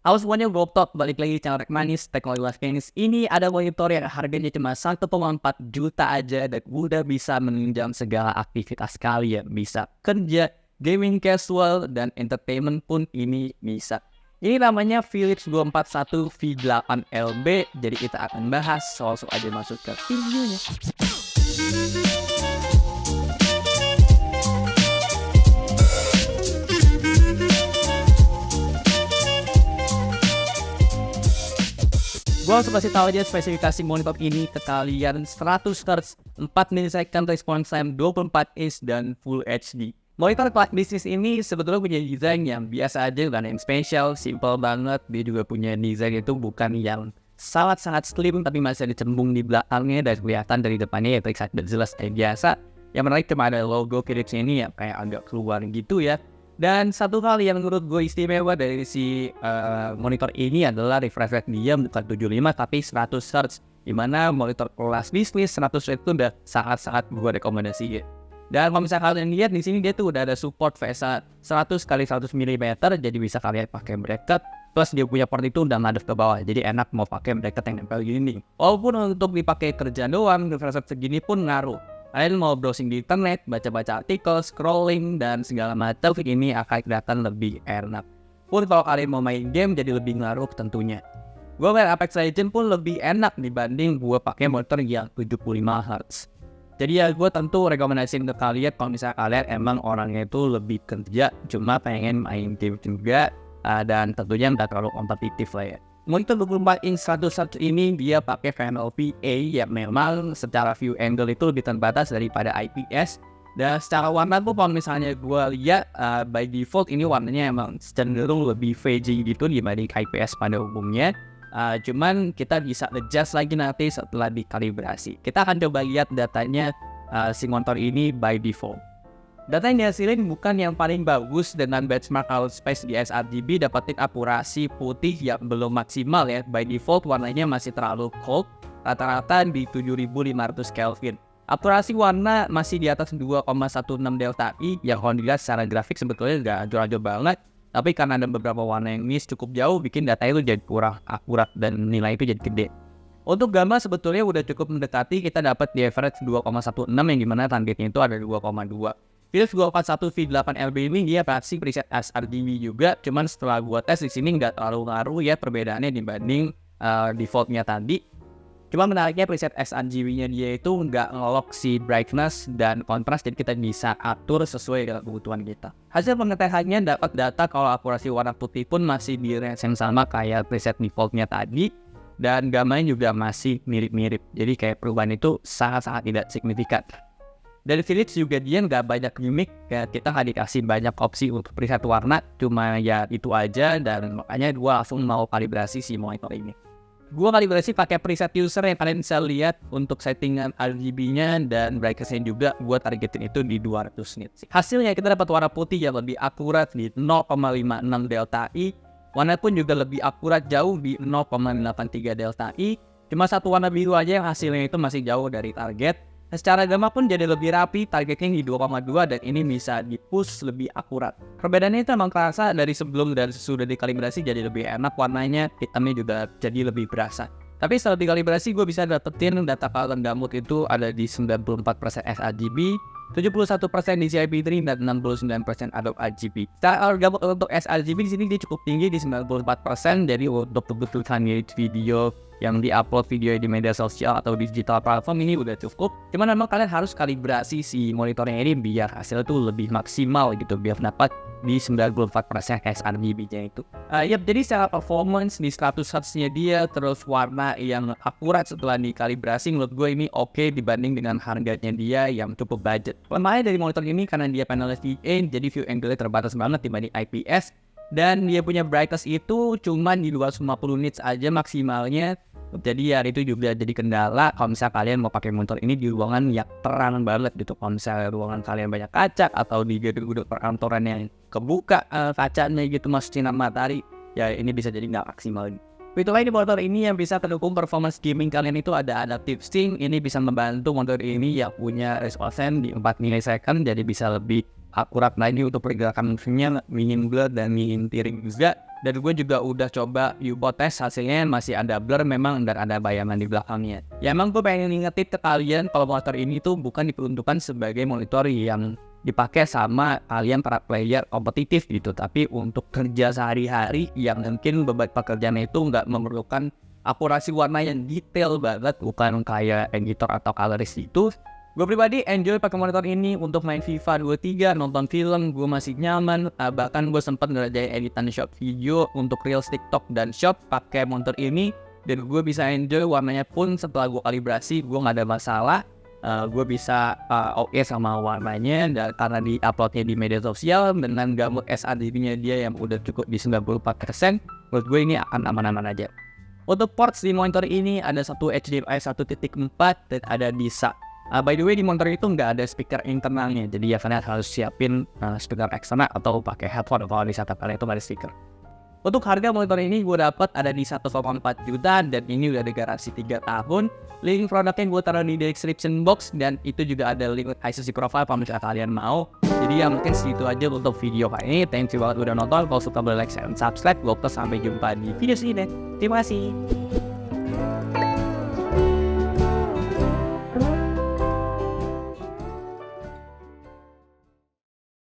Halo semuanya, Goptok, balik lagi di channel Rek Manis, Teknologi Life Manis. Ini ada monitor yang harganya cuma 1,4 juta aja dan udah bisa menunjang segala aktivitas kalian. Bisa kerja, gaming casual, dan entertainment pun ini bisa. Ini namanya Philips 241 V8LB, jadi kita akan bahas, langsung aja masuk ke videonya. Gue langsung kasih tahu aja spesifikasi monitor ini ke kalian. 100 Hz, 4 millisecond response time, 24 inch dan Full HD. Monitor kelas bisnis ini sebetulnya punya desain yang biasa aja, bukan yang spesial, simple banget. Dia juga punya desain itu bukan yang sangat-sangat slim, tapi masih ada cembung di belakangnya dan kelihatan dari depannya ya terlihat jelas kayak biasa. Yang menarik cuma ada logo Philips ini ya kayak agak keluar gitu ya. Dan satu hal yang menurut gue istimewa dari si monitor ini adalah refresh rate dia bukan 75 tapi 100 Hz. Dimana monitor kelas bisnis 100 Hz itu udah sangat-sangat gue rekomendasiin. Dan kalau misalnya kalian lihat di sini dia tuh udah ada support VSA 100 x 100 mm, jadi bisa kalian pakai bracket. Plus dia punya port itu udah ngadep ke bawah, jadi enak mau pakai bracket yang nempel gini. Walaupun untuk dipakai kerja doang, refresh rate segini pun ngaruh. Kalian mau browsing di internet, baca-baca artikel, scrolling, dan segala macam, ini akan kelihatan lebih enak. Pun kalau kalian mau main game, jadi lebih ngaruh tentunya. Gue main Apex Legends pun lebih enak dibanding gue pakai monitor yang 75 Hz. Jadi ya gue tentu rekomendasiin ke kalian kalau misalnya kalian emang orangnya itu lebih kerja, cuma pengen main game juga, dan tentunya nggak terlalu kompetitif lah ya. Monitor 24 inch 100 Hz ini dia pakai panel VA yang memang secara view angle itu lebih terbatas daripada IPS. Dan secara warna tuh kalau misalnya gue lihat by default ini warnanya emang cenderung lebih VG gitu dibanding IPS pada umumnya. Cuman kita bisa adjust lagi nanti setelah dikalibrasi. Kita akan coba lihat datanya si monitor ini by default. Data yang dihasilin bukan yang paling bagus dengan benchmark color space di sRGB dapetin akurasi putih yang belum maksimal ya. By default warnanya masih terlalu cold, rata-rata di 7500 Kelvin. Akurasi warna masih di atas 2,16 delta I yang kalau dilihat secara grafik sebetulnya nggak jauh-jauh banget. Tapi karena ada beberapa warna yang miss cukup jauh bikin data itu jadi kurang akurat dan nilai itu jadi gede. Untuk gamma sebetulnya udah cukup mendekati, kita dapat di average 2,16 yang dimana targetnya itu ada 2,2. Philips 241 V8LB ini dia versi preset sRGB juga, cuman setelah gua tes di sini nggak terlalu ngaruh ya perbedaannya dibanding defaultnya tadi. Cuma menariknya preset sRGB-nya dia itu nggak ngelok si brightness dan kontras, jadi kita bisa atur sesuai dengan kebutuhan kita. Hasil pengetesannya dapat data kalau akurasi warna putih pun masih di range yang sama kayak preset defaultnya tadi, dan gamanya juga masih mirip-mirip. Jadi kayak perubahan itu sangat-sangat tidak signifikan. Dari Philips juga dia nggak banyak gimmick, ya kita nggak dikasih banyak opsi untuk preset warna, cuma ya itu aja, dan makanya gue langsung mau kalibrasi si monitor ini. Gue kalibrasi pakai preset user yang kalian bisa lihat untuk settingan RGB-nya dan brightness-nya juga gue targetin itu di 200 nits. Hasilnya kita dapat warna putih yang lebih akurat di 0,56 delta I, warna pun juga lebih akurat jauh di 0,83 delta I. Cuma satu warna biru aja yang hasilnya itu masih jauh dari target. Secara gamma pun jadi lebih rapi, targetnya di 2,2 dan ini bisa di-push lebih akurat. Perbedaannya itu emang terasa dari sebelum dan sesudah dikalibrasi jadi lebih enak warnanya, hitamnya juga jadi lebih berasa. Tapi setelah dikalibrasi gue bisa dapetin data color gamut itu ada di 94% sRGB, 71% DCI P3 dan 69% Adobe RGB. Secara gamut untuk sRGB di sini dia cukup tinggi di 94%, jadi untuk kebutuhan video yang di-upload video di media sosial atau digital platform ini udah cukup. Cuman memang kalian harus kalibrasi si monitornya ini biar hasilnya tuh lebih maksimal gitu, biar dapat di 94% sRGB-nya itu. Jadi secara performance di 100 Hz-nya dia, terus warna yang akurat setelah dikalibrasi, menurut gue ini oke dibanding dengan harganya dia yang cukup budget. Lemahnya dari monitor ini karena dia panel VA, jadi view angle-nya terbatas banget dibanding IPS. Dan dia punya brightness itu cuma di 250 nits aja maksimalnya. Jadi ya itu juga jadi kendala kalau misalnya kalian mau pakai monitor ini di ruangan yang terang banget gitu. Kalau misalnya ruangan kalian banyak kaca atau di gedung-gedung perkantoran yang kebuka kacanya gitu masuk sinar matahari, ya ini bisa jadi nggak maksimal. Fitur lain di monitor ini yang bisa mendukung performance gaming kalian itu ada adaptive sync. Ini bisa membantu monitor ini yang punya resolusi di 4 millisecond, jadi bisa lebih akurat lagi untuk pergerakan musuhnya, minim blur dan minim tearing juga. Dan gue juga udah coba Yubo tes, hasilnya masih ada blur memang dan ada bayangan di belakangnya. Ya emang gue pengen ngingetin ke kalian kalau monitor ini tuh bukan diperuntukkan sebagai monitor yang dipakai sama kalian para player kompetitif gitu, tapi untuk kerja sehari-hari yang mungkin beberapa pekerjaan itu nggak memerlukan akurasi warna yang detail banget, bukan kayak editor atau colorist itu. Gue pribadi enjoy pakai monitor ini untuk main FIFA 23, nonton film, gue masih nyaman. Bahkan gue sempat ngerjain editan short video untuk Reels, TikTok, dan Shop pakai monitor ini. Dan gue bisa enjoy warnanya pun setelah gue kalibrasi, gue nggak ada masalah. Gue bisa oke sama warnanya, dan karena di-uploadnya di media sosial dengan gamut sRGB-nya dia yang udah cukup di 94%, menurut gue ini akan aman-aman aja. Untuk ports di monitor ini ada satu HDMI 1.4 dan ada DISA. By the way, di monitor itu nggak ada speaker internalnya, jadi ya kalian harus siapin speaker eksternal atau pakai headphone kalau di setup kalian itu ada speaker. Untuk harga monitor ini gue dapat ada di 1,4 juta dan ini udah ada garansi 3 tahun. Link produknya gue taruh di description box dan itu juga ada link ICC profile kalau misalnya kalian mau. Jadi ya mungkin segitu aja untuk video kali ini. Thank you banget udah nonton. Kalau suka boleh like, share, dan subscribe. Gue sampai jumpa di video selanjutnya. Terima kasih.